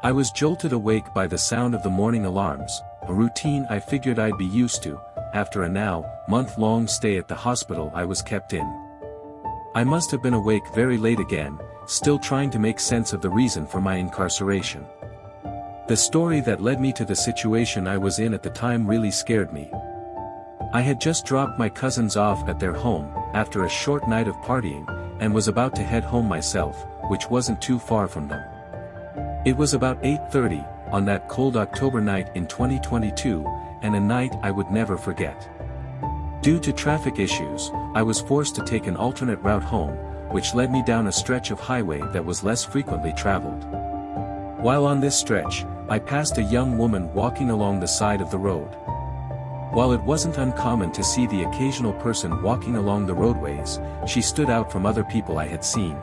I was jolted awake by the sound of the morning alarms, a routine I figured I'd be used to, after a month-long stay at the hospital I was kept in. I must have been awake very late again, still trying to make sense of the reason for my incarceration. The story that led me to the situation I was in at the time really scared me. I had just dropped my cousins off at their home, after a short night of partying, and was about to head home myself, which wasn't too far from them. It was about 8:30, on that cold October night in 2022, and a night I would never forget. Due to traffic issues, I was forced to take an alternate route home, which led me down a stretch of highway that was less frequently traveled. While on this stretch, I passed a young woman walking along the side of the road. While it wasn't uncommon to see the occasional person walking along the roadways, she stood out from other people I had seen.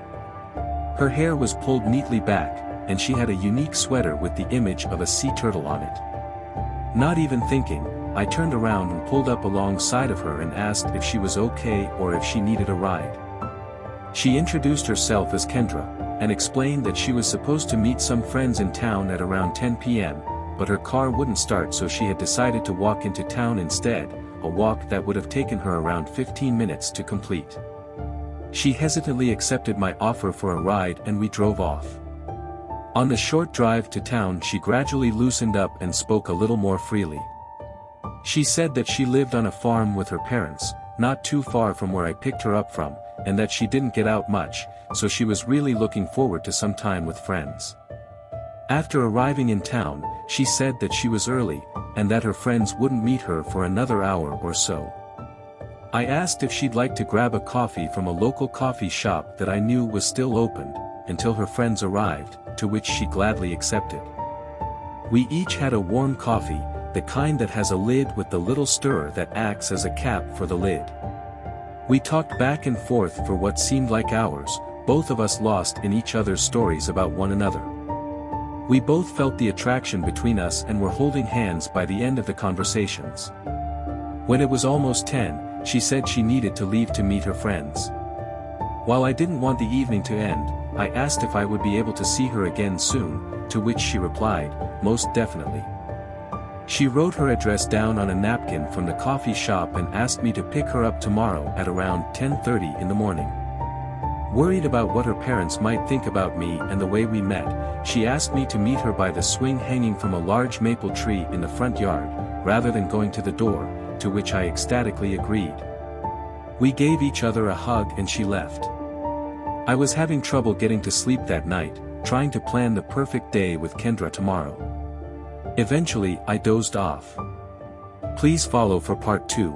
Her hair was pulled neatly back, and she had a unique sweater with the image of a sea turtle on it. Not even thinking, I turned around and pulled up alongside of her and asked if she was okay or if she needed a ride. She introduced herself as Kendra, and explained that she was supposed to meet some friends in town at around 10 p.m., but her car wouldn't start, so she had decided to walk into town instead, a walk that would have taken her around 15 minutes to complete. She hesitantly accepted my offer for a ride and we drove off. On the short drive to town, she gradually loosened up and spoke a little more freely. She said that she lived on a farm with her parents, not too far from where I picked her up from, and that she didn't get out much, so she was really looking forward to some time with friends. After arriving in town, she said that she was early, and that her friends wouldn't meet her for another hour or so. I asked if she'd like to grab a coffee from a local coffee shop that I knew was still open, until her friends arrived, to which she gladly accepted. We each had a warm coffee, the kind that has a lid with the little stirrer that acts as a cap for the lid. We talked back and forth for what seemed like hours, both of us lost in each other's stories about one another. We both felt the attraction between us and were holding hands by the end of the conversations. When it was almost 10, she said she needed to leave to meet her friends. While I didn't want the evening to end, I asked if I would be able to see her again soon, to which she replied, most definitely. She wrote her address down on a napkin from the coffee shop and asked me to pick her up tomorrow at around 10:30 in the morning. Worried about what her parents might think about me and the way we met, she asked me to meet her by the swing hanging from a large maple tree in the front yard, rather than going to the door, to which I ecstatically agreed. We gave each other a hug and she left. I was having trouble getting to sleep that night, trying to plan the perfect day with Kendra tomorrow. Eventually, I dozed off. Please follow for part 2.